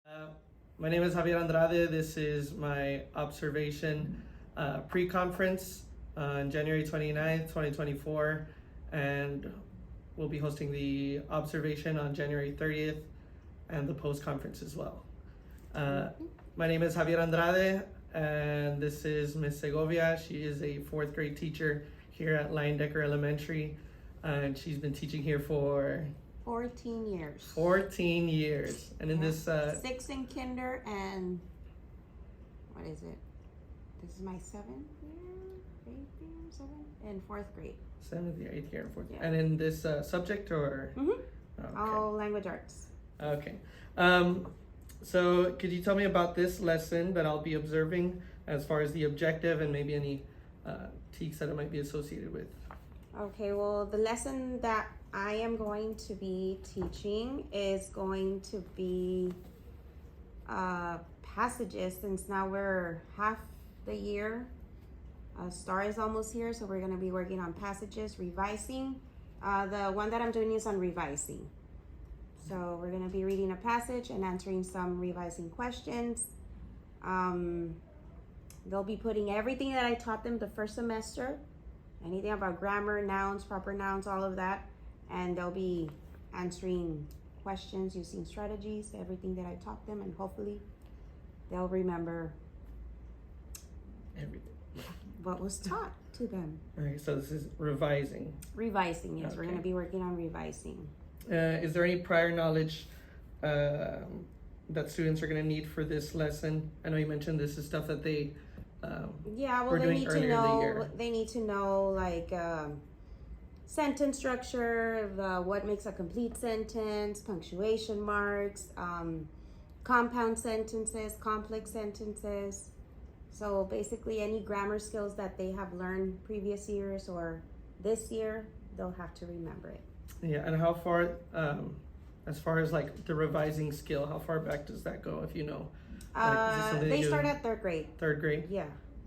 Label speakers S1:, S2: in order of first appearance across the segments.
S1: Uh, my name is Javier Andrade. This is my observation pre-conference on January 29th, 2024, and we'll be hosting the observation on January 30th and the post-conference as well. My name is Javier Andrade, and this is Miss Segovia. She is a 4th grade teacher here at Leindecker Elementary, and she's been teaching here for
S2: 14 years.
S1: 14 years. And in this
S2: 6 in kinder and what is it? This is my 7th year, 8th year, 7th, and 4th grade.
S1: 7th year, 8th year, and 4th year.
S2: Yeah.
S1: And in this subject or?
S2: Okay. All language arts.
S1: Okay. So could you tell me about this lesson that I'll be observing as far as the objective and maybe any teaks that it might be associated with?
S2: Okay, well, the lesson that I am going to be teaching is going to be passages, since now we're half the year. STAR is almost here, so we're going to be working on passages, revising. The one that I'm doing is on revising. So we're going to be reading a passage and answering some revising questions. They'll be putting everything that I taught them the first semester, anything about grammar, nouns, proper nouns, all of that. And they'll be answering questions using strategies, everything that I taught them, and hopefully they'll remember
S1: Everything.
S2: what was taught to them.
S1: Okay, so this is revising.
S2: Revising, yes, we're
S1: Okay.
S2: going to be working on revising.
S1: Is there any prior knowledge that students are going to need for this lesson? I know you mentioned this is stuff that they
S2: Yeah, well,
S1: were
S2: they
S1: doing
S2: need to
S1: earlier in the
S2: know.
S1: year.
S2: They need to know like sentence structure, what makes a complete sentence, punctuation marks, compound sentences, complex sentences. So basically, any grammar skills that they have learned previous years or this year, they'll have to remember it.
S1: Yeah, and how far, as far as like the revising skill, how far back does that go, if you know? Like, is this something
S2: They
S1: do
S2: start at 3rd grade.
S1: 3rd grade?
S2: Yeah,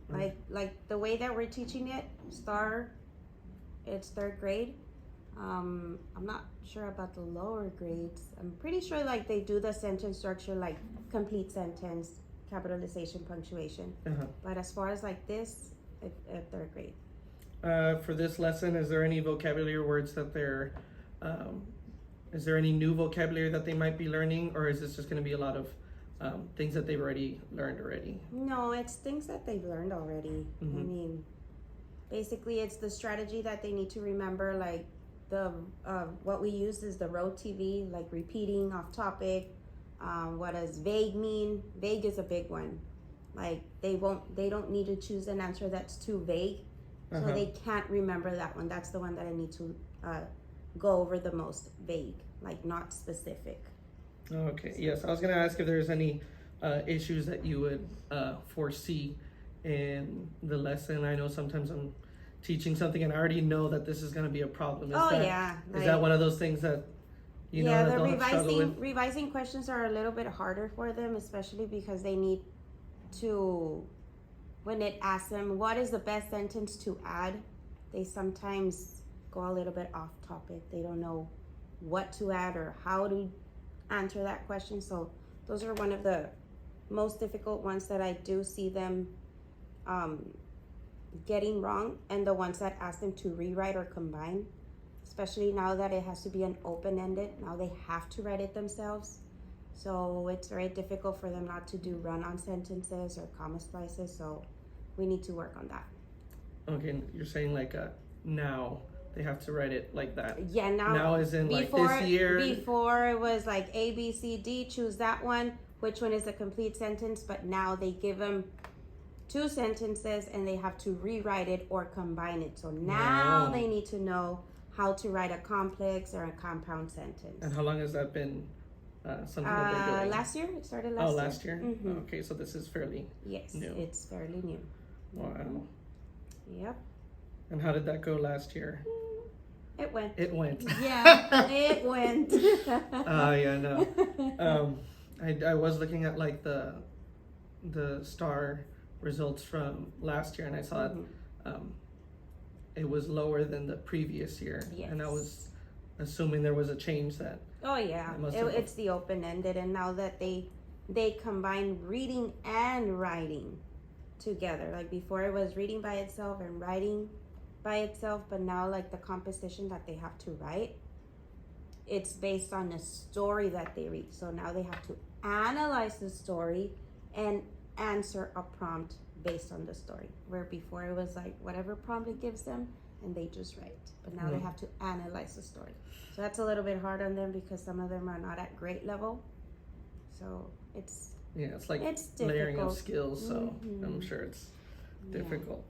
S2: like the way that we're teaching it, STAR, it's 3rd grade. I'm not sure about the lower grades. I'm pretty sure like they do the sentence structure like complete sentence, capitalization, punctuation. But as far as like this, at 3rd grade.
S1: For this lesson, is there any vocabulary words that they're, is there any new vocabulary that they might be learning, or is this just going to be a lot of things that they've already learned already?
S2: No, it's things that they've learned already.
S1: Mm-hmm.
S2: I mean, basically it's the strategy that they need to remember, like the what we use is the road TV, like repeating off topic. What does vague mean? Vague is a big one. Like they don't need to choose an answer that's too vague. So they can't remember that one. That's the one that I need to go over the most. Vague, like not specific.
S1: Okay, yes, I was going to ask if there's any issues that you would foresee in the lesson. I know sometimes I'm teaching something and I already know that this is going to be a problem. Is that one of those things that you know that
S2: the
S1: they'll struggle with?
S2: revising questions are a little bit harder for them, especially because they need to, when it asks them what is the best sentence to add, they sometimes go a little bit off topic. They don't know what to add or how to answer that question. So those are one of the most difficult ones that I do see them getting wrong, and the ones that ask them to rewrite or combine, especially now that it has to be an open-ended. Now they have to write it themselves, so it's very difficult for them not to do run-on sentences or comma splices. So we need to work on that.
S1: Okay, you're saying like now they have to write it like that.
S2: Yeah,
S1: now is in like this year.
S2: Before it was like A, B, C, D, choose that one, which one is a complete sentence, but now they give them 2 sentences and they have to rewrite it or combine it. So now they need to know how to write a complex or a compound sentence.
S1: And how long has that been something that they're doing?
S2: Last year. It started last year.
S1: Last year?
S2: Mm-hmm.
S1: Okay, so this is fairly
S2: Yes,
S1: new.
S2: it's fairly new.
S1: Wow.
S2: Yep.
S1: And how did that go last year?
S2: It went.
S1: It went.
S2: Yeah, it went.
S1: Yeah, no. I was looking at like the STAR results from last year, and I saw it was lower than the previous year.
S2: Yes.
S1: And I was assuming there was a change that
S2: Oh yeah,
S1: It must have-
S2: it's the open-ended, and now that they they combine reading and writing together. Like before it was reading by itself and writing by itself, but now like the composition that they have to write, it's based on the story that they read. So now they have to analyze the story and answer a prompt based on the story, where before it was like whatever prompt it gives them and they just write, but now they have to analyze the story. So that's a little bit hard on them because some of them are not at grade level, so it's
S1: like
S2: it's
S1: layering of
S2: difficult.
S1: skills, so
S2: Mhm.
S1: I'm sure it's
S2: Yeah.
S1: difficult.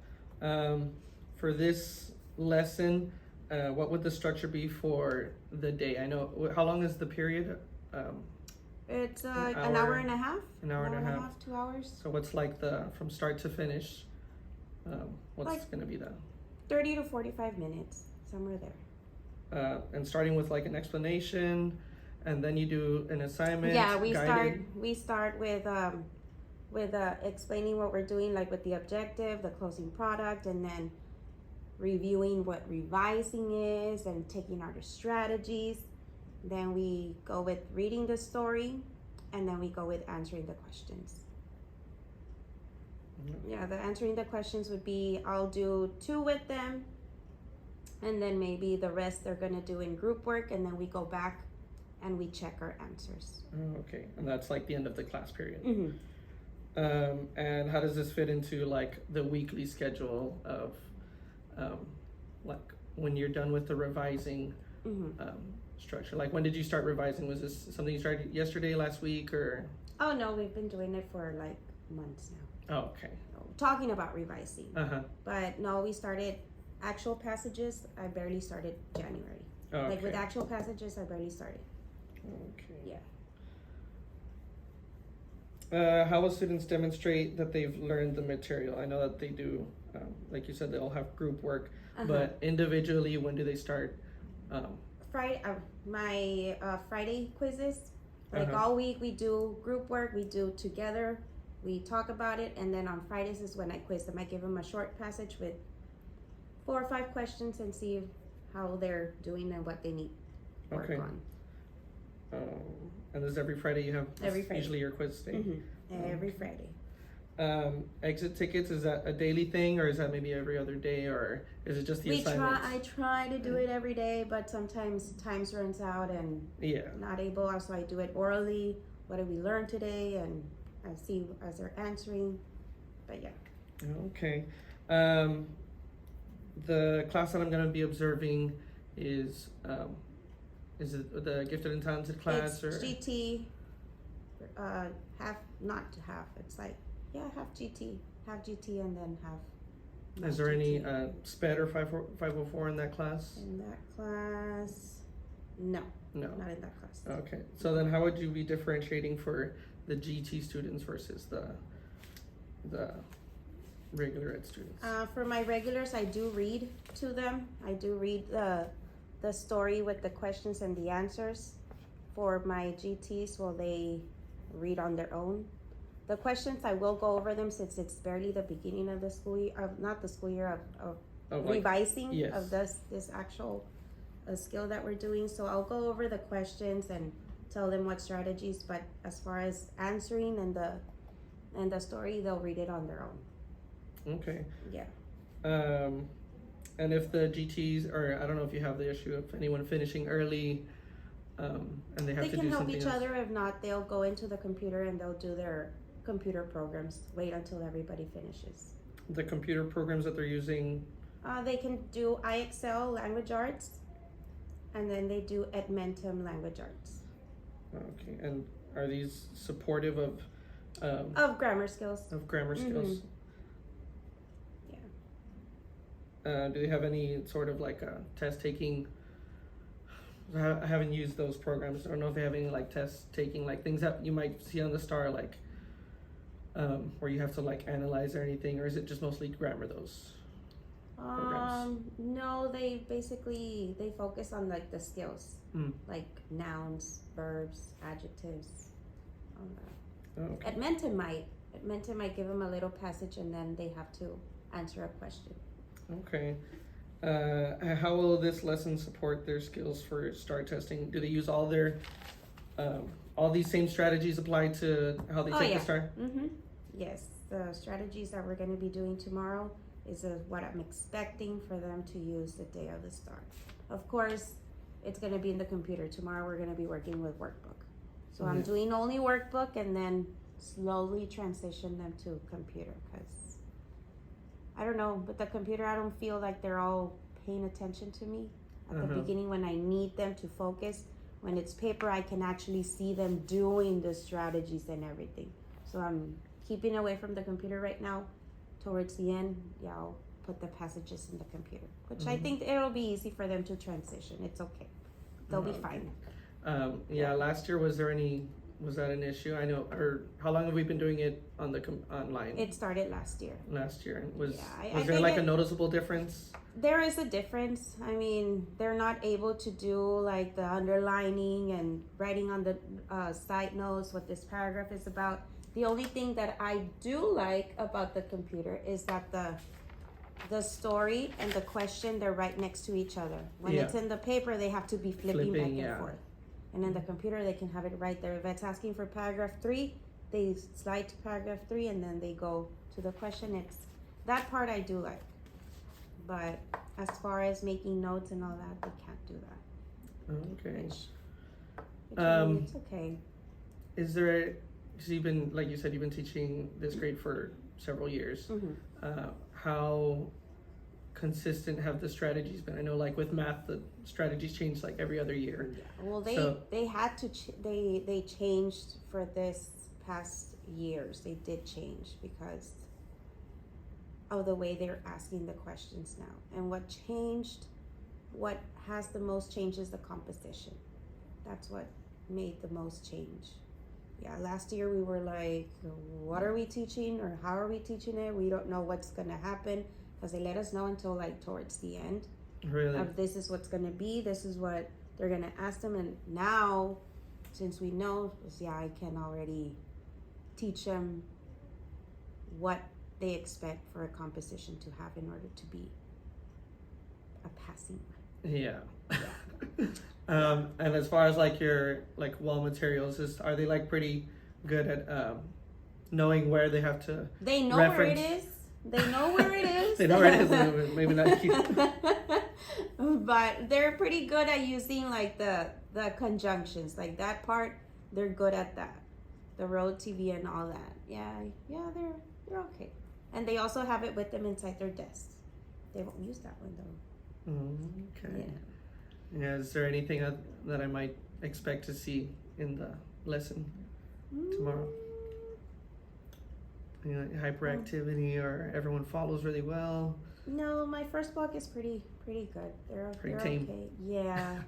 S1: For this lesson, what would the structure be for the day? I know, how long is the period?
S2: It's
S1: An
S2: an
S1: hour
S2: hour and a half.
S1: An hour and a half.
S2: 2 hours.
S1: So what's like from start to finish? What's
S2: Like-
S1: gonna be the
S2: 30 to 45 minutes, somewhere there.
S1: and starting with like an explanation, and then you do an assignment.
S2: Yeah, we
S1: guided.
S2: start with explaining what we're doing, like with the objective, the closing product, and then reviewing what revising is and taking out the strategies. Then we go with reading the story, and then we go with answering the questions. Yeah, the answering the questions would be, I'll do 2 with them, and then maybe the rest they're gonna do in group work, and then we go back and we check our answers.
S1: Oh, okay, and that's like the end of the class period.
S2: Mm-hmm.
S1: And how does this fit into like the weekly schedule of like when you're done with the revising
S2: Mm-hmm.
S1: structure? Like when did you start revising? Was this something you started yesterday, last week, or?
S2: Oh no, we've been doing it for like months now.
S1: Oh, okay.
S2: Talking about revising.
S1: Uh-huh.
S2: But no, we started actual passages. I barely started January.
S1: Okay.
S2: Like with actual passages, I barely started.
S1: Okay.
S2: Yeah.
S1: How will students demonstrate that they've learned the material? I know that they do, like you said, they'll have group work, but individually, when do they start?
S2: Friday, my Friday quizzes. Like all week, we do group work. We do together. We talk about it, and then on Fridays is when I quiz them. I give them a short passage with 4 or 5 questions and see how they're doing and what they need work on.
S1: And this is every Friday you have?
S2: Every Friday.
S1: Usually your quiz day?
S2: Mm-hmm. Every Friday.
S1: Exit tickets, is that a daily thing, or is that maybe every other day, or is it just the assignments?
S2: I try to do it every day, but sometimes times runs out and not able. So I do it orally. What did we learn today? And I see as they're answering. But yeah.
S1: Okay. The class that I'm going to be observing is it the gifted and talented class?
S2: It's
S1: or
S2: GT, not half. It's like, half GT, and then half.
S1: Is there any SPED or 504 in that class?
S2: In that class, no,
S1: No.
S2: not in that class.
S1: Okay. So then, how would you be differentiating for the GT students versus the regular ed students?
S2: For my regulars, I do read to them. I do read the story with the questions and the answers. For my GTs, well, they read on their own. The questions, I will go over them since it's barely the beginning of the school year, not the school year of revising of this actual skill that we're doing. So I'll go over the questions and tell them what strategies, but as far as answering and the story, they'll read it on their own.
S1: Okay.
S2: Yeah.
S1: And if the GTs, or I don't know if you have the issue of anyone finishing early, and they have to do something else.
S2: They can help each other. If not, they'll go into the computer and they'll do their computer programs. Wait until everybody finishes.
S1: The computer programs that they're using?
S2: They can do IXL Language Arts, and then they do Edmentum Language Arts.
S1: Okay, and are these supportive of
S2: grammar skills?
S1: Of grammar skills?
S2: Yeah.
S1: Do they have any sort of like test taking? I haven't used those programs. I don't know if they have any like test taking, like things that you might see on the STAR, like where you have to like analyze or anything, or is it just mostly grammar, those programs?
S2: No, they focus on like the skills, like nouns, verbs, adjectives, all that.
S1: Okay.
S2: Edmentum might give them a little passage and then they have to answer a question.
S1: Okay. How will this lesson support their skills for STAR testing? Do they use all their all these same strategies apply to how they
S2: Oh,
S1: take
S2: yeah.
S1: the STAR?
S2: Yes, the strategies that we're going to be doing tomorrow is what I'm expecting for them to use the day of the start. Of course, it's going to be in the computer. Tomorrow we're going to be working with workbook. So I'm doing only workbook and then slowly transition them to computer because I don't know, but the computer, I don't feel like they're all paying attention to me at the beginning when I need them to focus. When it's paper, I can actually see them doing the strategies and everything. So I'm keeping away from the computer right now. Towards the end, yeah, I'll put the passages in the computer, which I think it'll be easy for them to transition. It's okay. They'll be fine.
S1: Yeah, last year, was that an issue? I know, or how long have we been doing it on the online?
S2: It started last year.
S1: Last year. Was
S2: I
S1: there
S2: think
S1: like a noticeable difference?
S2: There is a difference. I mean, they're not able to do like the underlining and writing on the side notes what this paragraph is about. The only thing that I do like about the computer is that the story and the question, they're right next to each other. When it's in the paper, they have to be flipping back and forth. And in the computer, they can have it right there. If it's asking for paragraph 3, they slide to paragraph 3 and then they go to the question. It's that part I do like. But as far as making notes and all that, they can't do that.
S1: Okay.
S2: It's okay.
S1: Is there, because you've been, like you said, you've been teaching this grade for several years. How consistent have the strategies been? I know, like with math, the strategies change like every other year.
S2: Yeah. Well, they had to they changed for this past years. They did change because of the way they're asking the questions now. And what has the most change is the composition. That's what made the most change. Yeah, last year we were like, what are we teaching or how are we teaching it? We don't know what's gonna happen because they let us know until like towards the end.
S1: Really?
S2: Of this is what's gonna be, this is what they're gonna ask them. And now, since we know, yeah, I can already teach them what they expect for a composition to have in order to be a passing.
S1: Yeah. And as far as like your like wall materials, are they like pretty good at knowing where they have to?
S2: They know
S1: reference?
S2: where it is. They know where it is.
S1: They know where it is. Maybe not cute.
S2: But they're pretty good at using like the conjunctions, like that part. They're good at that. The road TV and all that. Yeah, they're okay. And they also have it with them inside their desks. They won't use that one though.
S1: Okay. Yeah. Is there anything that I might expect to see in the lesson tomorrow? You know, hyperactivity or everyone follows really well?
S2: No, my first block is pretty good. They're
S1: tame.
S2: okay. Yeah.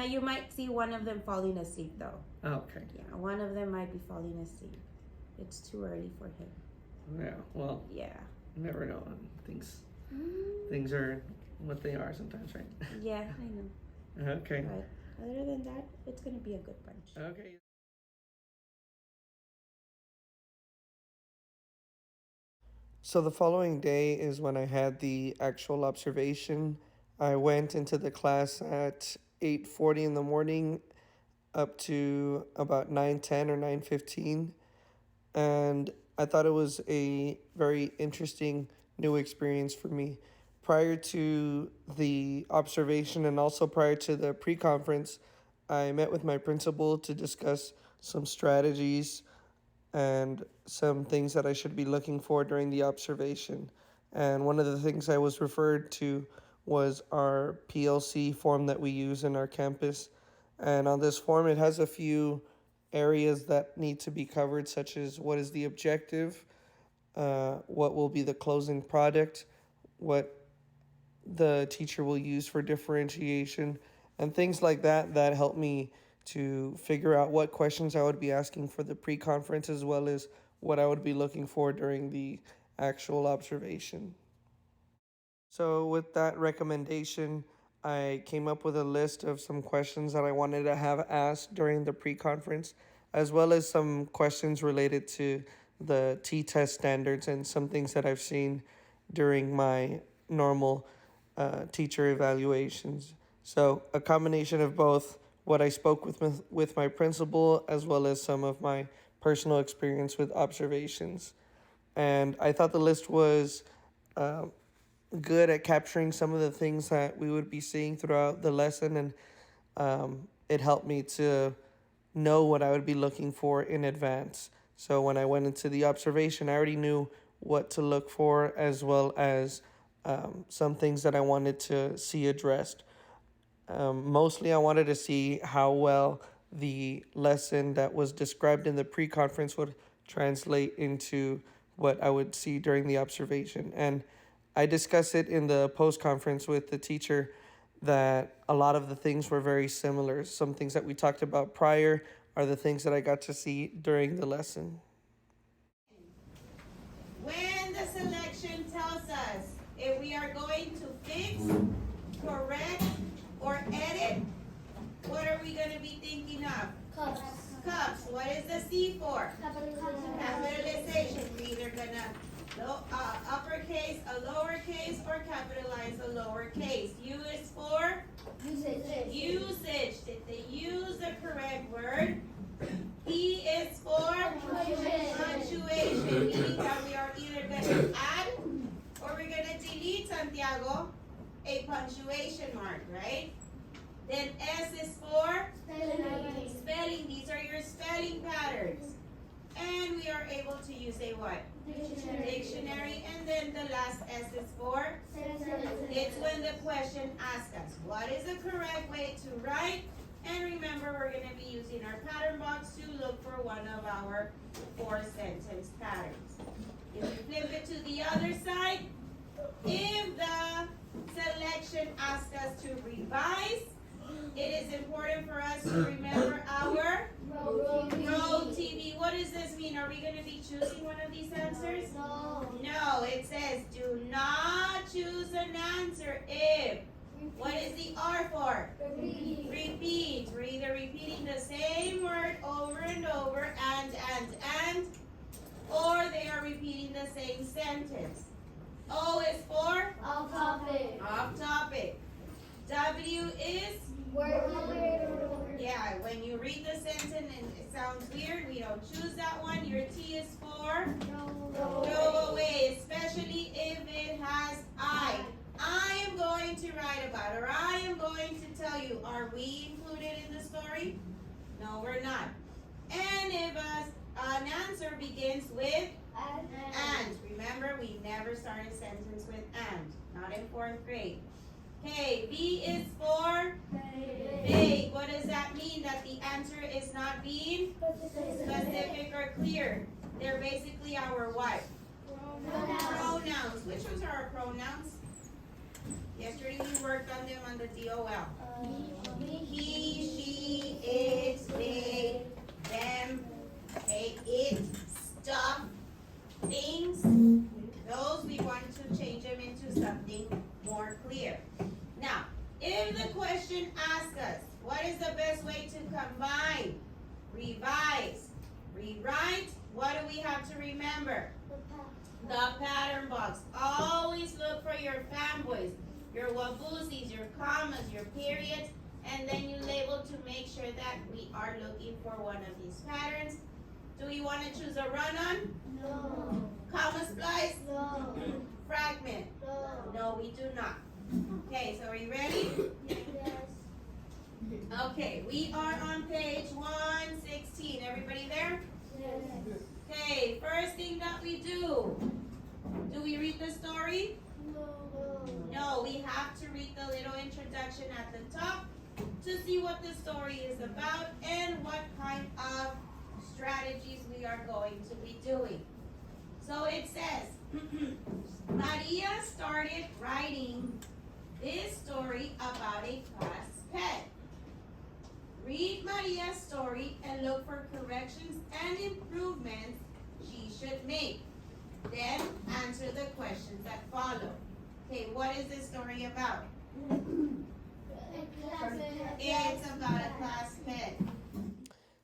S2: You might see one of them falling asleep though.
S1: Oh, okay.
S2: Yeah, one of them might be falling asleep. It's too early for him.
S1: Yeah. Well.
S2: Yeah.
S1: You never know. Things are what they are sometimes, right?
S2: Yeah, I know.
S1: Okay.
S2: But other than that, it's gonna be a good bunch.
S1: Okay. So the following day is when I had the actual observation. I went into the class at 8:40 in the morning up to about 9:10 or 9:15, and I thought it was a very interesting new experience for me. Prior to the observation and also prior to the pre-conference, I met with my principal to discuss some strategies and some things that I should be looking for during the observation. And one of the things I was referred to was our PLC form that we use in our campus. And on this form, it has a few areas that need to be covered, such as what is the objective, what will be the closing product, what the teacher will use for differentiation, and things like that that help me to figure out what questions I would be asking for the pre-conference as well as what I would be looking for during the actual observation. So with that recommendation, I came up with a list of some questions that I wanted to have asked during the pre-conference, as well as some questions related to the T-test standards and some things that I've seen during my normal teacher evaluations. So a combination of both what I spoke with my principal, as well as some of my personal experience with observations. And I thought the list was uh, good at capturing some of the things that we would be seeing throughout the lesson, and it helped me to know what I would be looking for in advance. So when I went into the observation, I already knew what to look for, as well as some things that I wanted to see addressed. Mostly, I wanted to see how well the lesson that was described in the pre conference would translate into what I would see during the observation. And I discussed it in the post conference with the teacher that a lot of the things were very similar. Some things that we talked about prior are the things that I got to see during the lesson.
S2: When the selection tells us if we are going to fix, correct, or edit, what are we going to be thinking of?
S3: Cups.
S2: Cups. What is the C for? Capitalization. We're either going to uppercase a lowercase or capitalize a lowercase. U is for?
S3: Usage.
S2: Usage. Did they use the correct word? P is for? Punctuation. Meaning that we are either going to add or we're going to delete, Santiago, a punctuation mark, right? Then S is for? Spelling. These are your spelling patterns. And we are able to use a what? Dictionary. And then the last S is for? It's when the question asks us, what is the correct way to write? And remember, we're going to be using our pattern box to look for one of our 4 sentence patterns. If you flip it to the other side, if the selection asks us to revise, it is important for us to remember our row TV. What does this mean? Are we going to be choosing one of these answers? No, it says do not choose an answer if. What is the R for? Repeat. We're either repeating the same word over and over, and, or they are repeating the same sentence. O is for?
S3: Off topic.
S2: Off topic. W is? Yeah, when you read the sentence and it sounds weird, we don't choose that one. Your T is for? Go away, especially if it has I. I am going to write about, or I am going to tell you. Are we included in the story? No, we're not. And if an answer begins with and. Remember, we never start a sentence with and. Not in 4th grade. Okay, B is for vague. What does that mean? That the answer is not being specific or clear. They're basically our what? Pronouns. Which ones are our pronouns? Yesterday we worked on them on the DOL. He, she, it, they, them, okay, it, stuff, things. Those we want to change them into something more clear. Now, if the question asks us, what is the best way to combine, revise, rewrite, what do we have to remember? The pattern box. Always look for your fanboys, your wabusis, your commas, your periods, and then you label to make sure that we are looking for one of these patterns. Do we want to choose a run-on?
S3: No.
S2: Comma splice?
S3: No.
S2: Fragment?
S3: No.
S2: No, we do not. Okay, so are you ready?
S3: Yes.
S2: Okay, we are on page 116. Everybody there?
S3: Yes.
S2: Okay, first thing that we do we read the story?
S3: No.
S2: No, we have to read the little introduction at the top to see what the story is about and what kind of strategies we are going to be doing. So it says, Maria started writing this story about a class pet. Read Maria's story and look for corrections and improvements she should make. Then answer the questions that follow. Okay, what is this story about? It's about a class pet.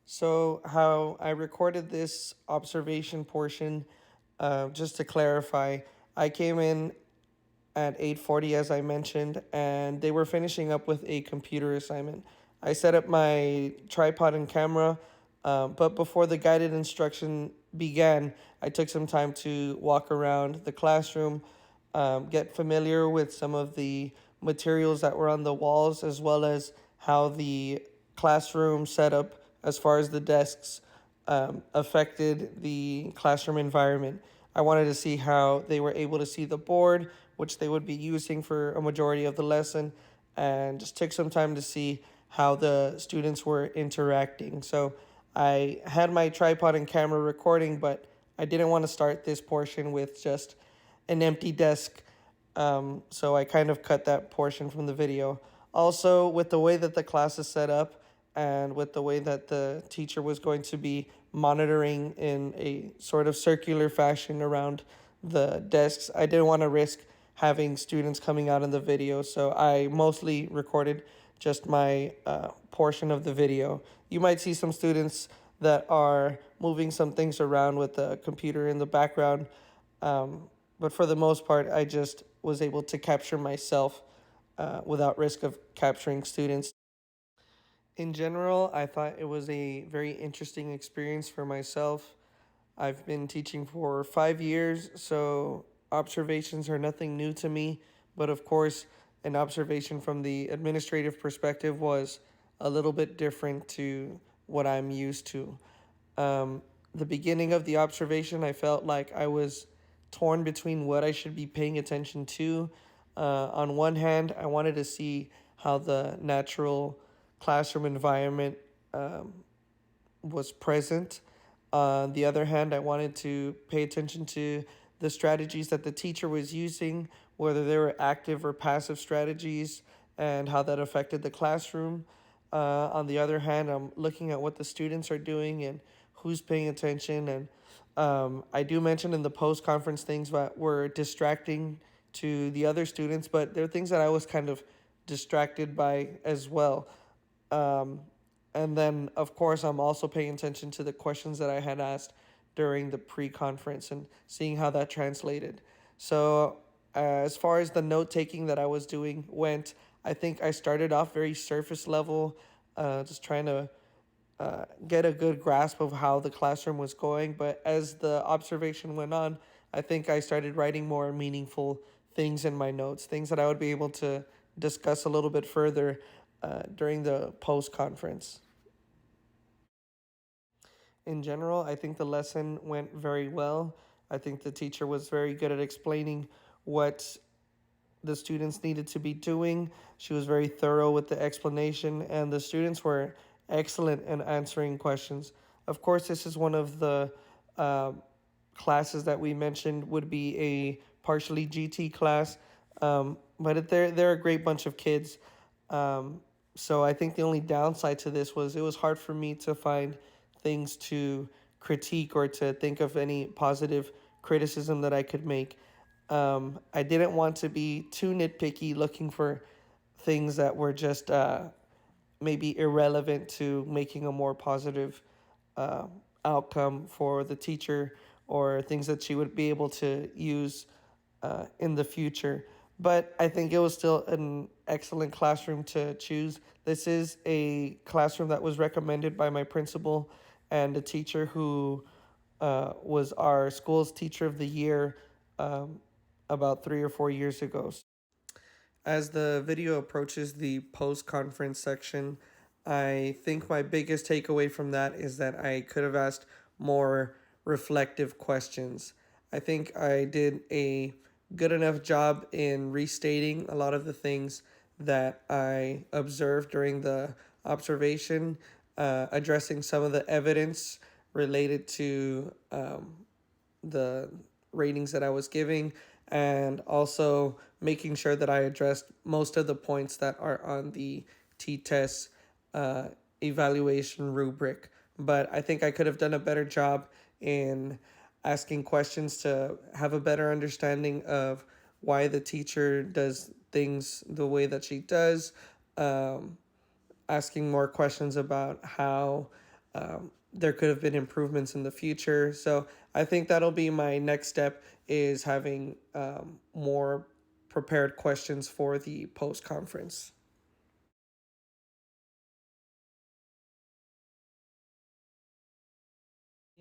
S1: So, how I recorded this observation portion, just to clarify, I came in at 8:40, as I mentioned, and they were finishing up with a computer assignment. I set up my tripod and camera, but before the guided instruction began, I took some time to walk around the classroom, get familiar with some of the materials that were on the walls, as well as how the classroom setup, as far as the desks, affected the classroom environment. I wanted to see how they were able to see the board, which they would be using for a majority of the lesson, and just took some time to see how the students were interacting. So I had my tripod and camera recording, but I didn't want to start this portion with just an empty desk. So I kind of cut that portion from the video. Also, with the way that the class is set up and with the way that the teacher was going to be monitoring in a sort of circular fashion around the desks, I didn't want to risk having students coming out in the video. So I mostly recorded just my portion of the video. You might see some students that are moving some things around with the computer in the background. But for the most part, I just was able to capture myself without risk of capturing students. In general, I thought it was a very interesting experience for myself. I've been teaching for 5 years, so observations are nothing new to me. But of course, an observation from the administrative perspective was a little bit different to what I'm used to. Um, the beginning of the observation, I felt like I was torn between what I should be paying attention to. On one hand, I wanted to see how the natural classroom environment was present. On the other hand, I wanted to pay attention to the strategies that the teacher was using, whether they were active or passive strategies, and how that affected the classroom. On the other hand, I'm looking at what the students are doing and who's paying attention. And I do mention in the post conference things that were distracting to the other students, but there are things that I was kind of distracted by as well. Um, and then, of course, I'm also paying attention to the questions that I had asked during the pre conference and seeing how that translated. So, as far as the note taking that I was doing went, I think I started off very surface level, just trying to get a good grasp of how the classroom was going. But as the observation went on, I think I started writing more meaningful things in my notes, things that I would be able to discuss a little bit further during the post conference. In general, I think the lesson went very well. I think the teacher was very good at explaining what the students needed to be doing. She was very thorough with the explanation, and the students were excellent in answering questions. Of course, this is one of the uh, classes that we mentioned would be a partially GT class, but they're a great bunch of kids. Um, so I think the only downside to this was it was hard for me to find things to critique or to think of any positive criticism that I could make. I didn't want to be too nitpicky, looking for things that were just maybe irrelevant to making a more positive uh, outcome for the teacher or things that she would be able to use in the future. But I think it was still an excellent classroom to choose. This is a classroom that was recommended by my principal and a teacher who was our school's teacher of the year um, about 3 or 4 years ago. As the video approaches the post conference section, I think my biggest takeaway from that is that I could have asked more reflective questions. I think I did a good enough job in restating a lot of the things that I observed during the observation, addressing some of the evidence related to the ratings that I was giving, and also making sure that I addressed most of the points that are on the T test uh, evaluation rubric. But I think I could have done a better job in asking questions to have a better understanding of why the teacher does things the way that she does, um, asking more questions about how there could have been improvements in the future. So I think that'll be my next step, is having more prepared questions for the post conference.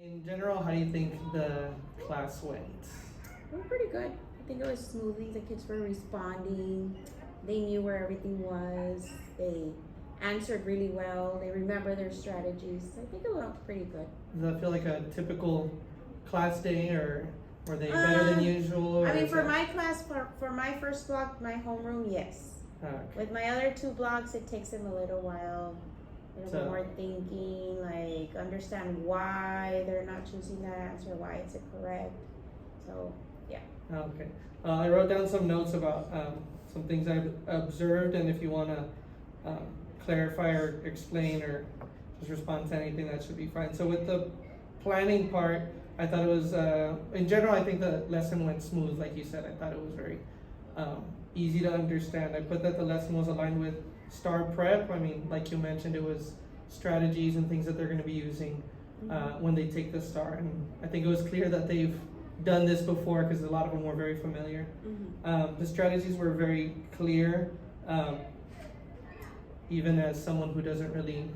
S1: In general, how do you think the class went?
S2: We're pretty good. I think it was smoothly. The kids were responding. They knew where everything was. They answered really well. They remember their strategies. I think it went pretty good.
S1: Does that feel like a typical class day, or were they better than usual? Or
S2: I mean,
S1: is
S2: for
S1: that-
S2: my class, for my first block, my homeroom, yes.
S1: Okay.
S2: With my other two blocks, it takes them a little while. A little
S1: So-
S2: bit more thinking, like understand why they're not choosing that answer, why it's incorrect. So,
S1: Okay. I wrote down some notes about some things I've observed, and if you want to clarify or explain or just respond to anything, that should be fine. So with the planning part, I thought it was, in general, I think the lesson went smooth, like you said. I thought it was very easy to understand. I put that the lesson was aligned with STAR prep. I mean, like you mentioned, it was strategies and things that they're going to be using when they take the STAR. And I think it was clear that they've done this before because a lot of them were very familiar. The strategies were very clear, even as someone who doesn't really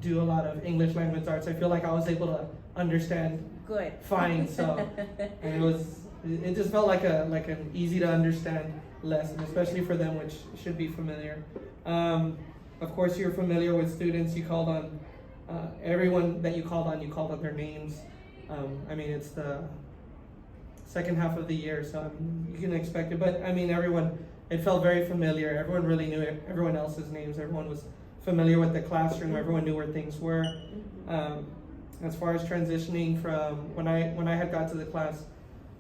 S1: do a lot of English language arts. I feel like I was able to understand
S2: good.
S1: fine. So and it just felt like an easy to understand lesson, especially for them, which should be familiar. Of course, you're familiar with students. You called on everyone that you called on their names. I mean, it's the second half of the year, so you can expect it. But I mean, it felt very familiar. Everyone really knew everyone else's names. Everyone was familiar with the classroom. Everyone knew where things were. As far as transitioning from when I had got to the class,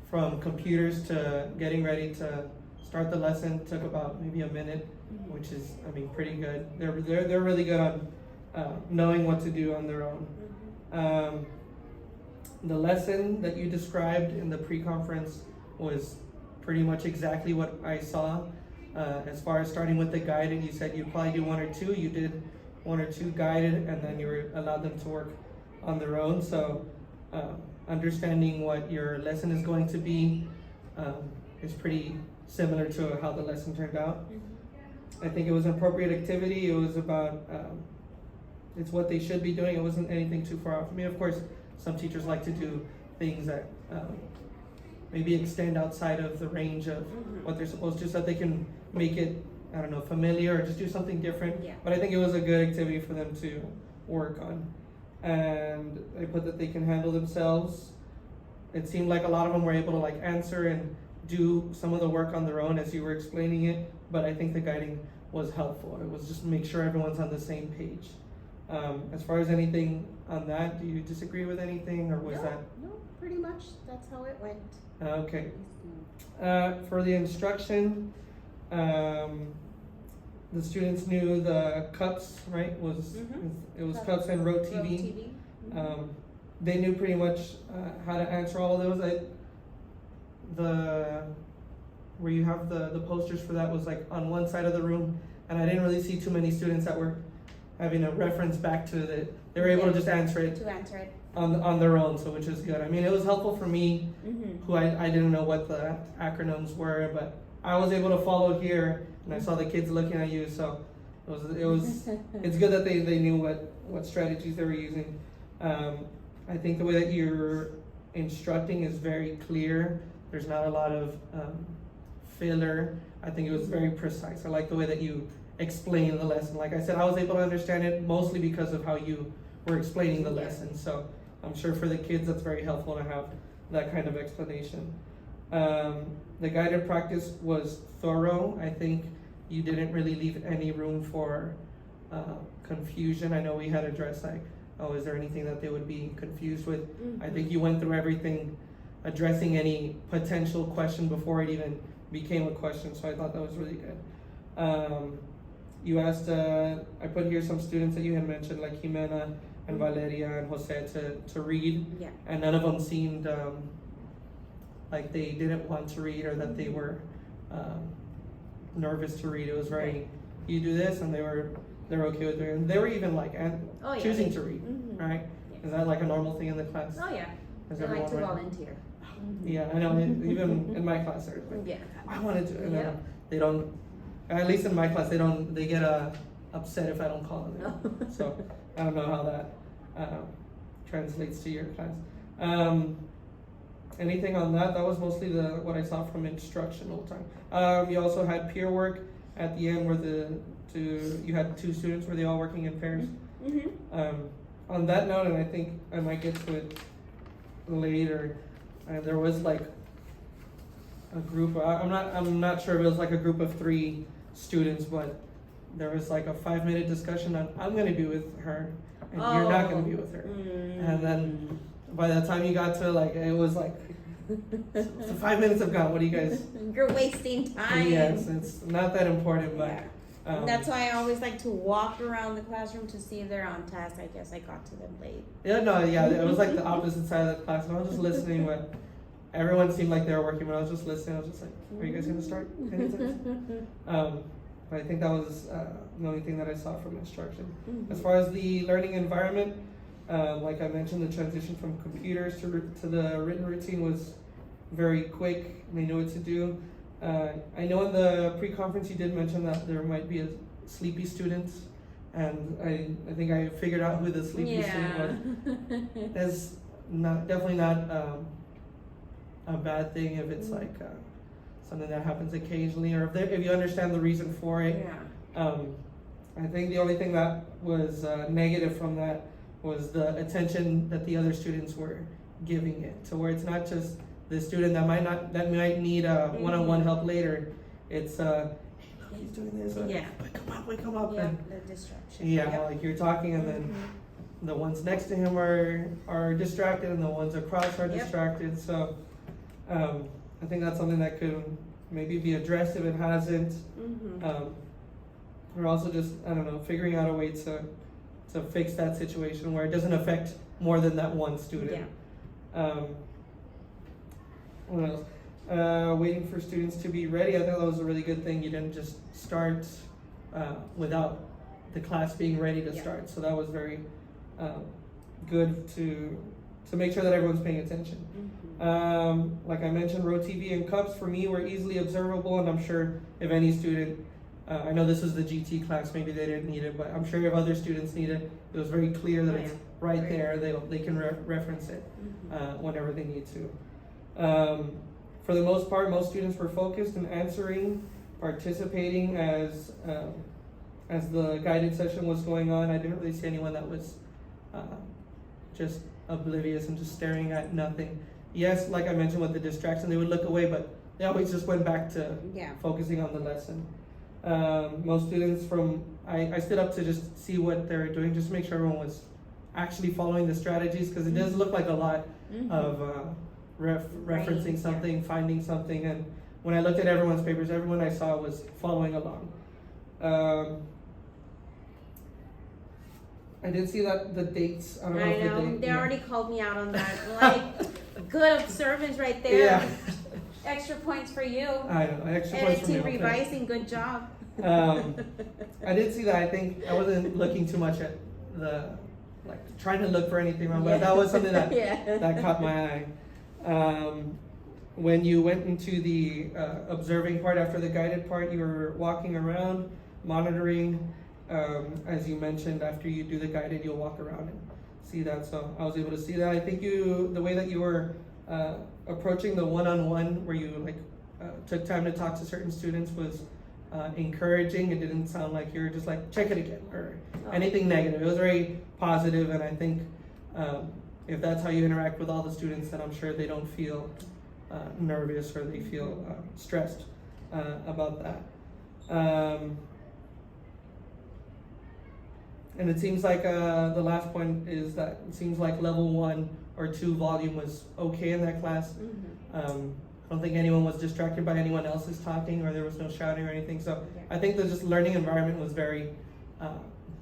S1: from computers to getting ready to start the lesson took about maybe a minute, which is, I mean, pretty good. They're really good on knowing what to do on their own. The lesson that you described in the pre-conference was pretty much exactly what I saw. As far as starting with the guided, you said you'd probably do one or two. You did one or two guided, and then you allowed them to work on their own. So understanding what your lesson is going to be is pretty similar to how the lesson turned out. I think it was an appropriate activity. It was about, it's what they should be doing. It wasn't anything too far off. I mean, of course, some teachers like to do things that maybe extend outside of the range of what they're supposed to, so that they can make it, I don't know, familiar or just do something different.
S2: Yeah.
S1: But I think it was a good activity for them to work on. And I put that they can handle themselves. It seemed like a lot of them were able to like answer and do some of the work on their own as you were explaining it, but I think the guiding was helpful. It was just make sure everyone's on the same page. As far as anything on that, do you disagree with anything, or was that?
S2: No, pretty much. That's how it went.
S1: Okay. For the instruction, the students knew the cups, right? It was cups and road TV. They knew pretty much how to answer all of those. Where you have the posters for that was like on one side of the room, and I didn't really see too many students that were having a reference back to it. They were able to just answer it on their own, so which is good. I mean, it was helpful for me, who I didn't know what the acronyms were, but I was able to follow here, and I saw the kids looking at you, so it was it's good that they knew what strategies they were using. I think the way that you're instructing is very clear. There's not a lot of filler. I think it was very precise. I like the way that you explain the lesson. Like I said, I was able to understand it mostly because of how you were explaining the lesson. So I'm sure for the kids that's very helpful to have that kind of explanation. The guided practice was thorough. I think you didn't really leave any room for confusion. I know we had addressed like, oh, is there anything that they would be confused with? I think you went through everything, addressing any potential question before it even became a question, so I thought that was really good. You asked, I put here some students that you had mentioned, like Jimena and Valeria and Jose, to read, and none of them seemed like they didn't want to read or that they were nervous to read. It was very, you do this, and they're okay with it, and they were even like choosing to read, right? Is that like a normal thing in the class?
S2: Oh yeah,
S1: Is
S2: they like to
S1: everyone
S2: volunteer.
S1: Yeah, I know. Even in my class, they're like, I wanted to. And then they don't. At least in my class, they get upset if I don't call them. So I don't know how that translates to your class. Anything on that? That was mostly what I saw from instructional time. You also had peer work at the end where you had 2 students, were they all working in pairs?
S2: Mm-hmm.
S1: On that note, and I think I might get to it later, there was like a group. I'm not sure if it was like a group of 3 students, but there was like a 5-minute discussion on I'm gonna be with her and you're not gonna be with her. And then by the time you got to like it was like so 5 minutes have gone. What do you guys?
S2: You're wasting time.
S1: Yes, it's not that important, but.
S2: Yeah. That's why I always like to walk around the classroom to see if they're on task. I guess I got to them late.
S1: It was like the opposite side of the class. And I was just listening, but everyone seemed like they were working. But I was just listening. I was just like, "Are you guys gonna start?" But I think that was the only thing that I saw from instruction. As far as the learning environment, like I mentioned, the transition from computers to the written routine was very quick. They knew what to do. I know in the pre-conference you did mention that there might be a sleepy student, and I think I figured out who the sleepy student was. It's definitely not a bad thing if it's like something that happens occasionally, or if you understand the reason for it.
S2: Yeah.
S1: I think the only thing that was negative from that was the attention that the other students were giving it, to where it's not just the student that might need one-on-one help later. It's hey, look, he's doing this.
S2: Yeah.
S1: Wake him up.
S2: Yeah,
S1: And,
S2: the distraction.
S1: yeah,
S2: Yep.
S1: like you're talking, and then the ones next to him are distracted, and the ones across are
S2: Yep.
S1: distracted. So I think that's something that could maybe be addressed if it hasn't. Or also just, I don't know, figuring out a way to fix that situation where it doesn't affect more than that one student.
S2: Yeah.
S1: What else? Waiting for students to be ready. I think that was a really good thing. You didn't just start without the class being ready to
S2: Yeah.
S1: start. So that was very good to make sure that everyone's paying attention. Like I mentioned, row TV and cups for me were easily observable, and I'm sure if any student, I know this was the GT class, maybe they didn't need it, but I'm sure if other students need it, it was very clear that
S2: Oh,
S1: it's
S2: yeah.
S1: right
S2: Right.
S1: there. They can reference it whenever they need to. For the most part, most students were focused in answering, participating as the guided session was going on. I didn't really see anyone that was just oblivious and just staring at nothing. Yes, like I mentioned with the distraction, they would look away, but they always just went back to
S2: Yeah.
S1: focusing on the lesson. Most students I stood up to just see what they were doing, just to make sure everyone was actually following the strategies, because it does look like a lot of referencing
S2: Right,
S1: something, finding something, and when I looked at everyone's papers, everyone I saw was following along. I did see that the dates. I don't know.
S2: I
S1: if the
S2: know,
S1: date,
S2: they
S1: yeah.
S2: already called me out on that. Like, good observance right there.
S1: Yeah.
S2: Extra points for you.
S1: I know. Extra points for me.
S2: Editing,
S1: I'll take.
S2: revising, good job.
S1: I did see that. I think I wasn't looking too much at trying to look for anything wrong, but that was something that
S2: Yeah.
S1: that caught my eye. When you went into the observing part after the guided part, you were walking around, monitoring. As you mentioned, after you do the guided, you'll walk around and see that. So I was able to see that. I think the way that you were approaching the one-on-one, where you took time to talk to certain students, was encouraging. It didn't sound like you're just like, check it again, or anything negative. It was very positive, and I think if that's how you interact with all the students, then I'm sure they don't feel nervous or they feel stressed about that. And it seems like the last point is that it seems like level 1 or 2 volume was okay in that class. I don't think anyone was distracted by anyone else's talking, or there was no shouting or anything. So
S2: Yeah.
S1: I think the just learning environment was very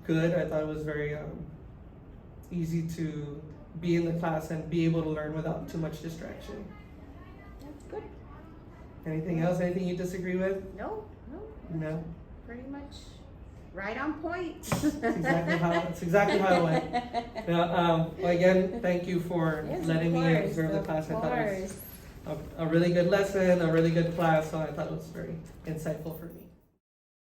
S1: good. I thought it was very easy to be in the class and be able to learn without too much distraction.
S2: That's good.
S1: Anything else? Anything you disagree with?
S2: No,
S1: No.
S2: pretty much right on point.
S1: It's exactly how it went. Well, again, thank you for
S2: Yes,
S1: letting
S2: of
S1: me
S2: course,
S1: observe the
S2: of
S1: class. I thought it
S2: course.
S1: was a really good lesson, a really good class, so I thought it was very insightful for me.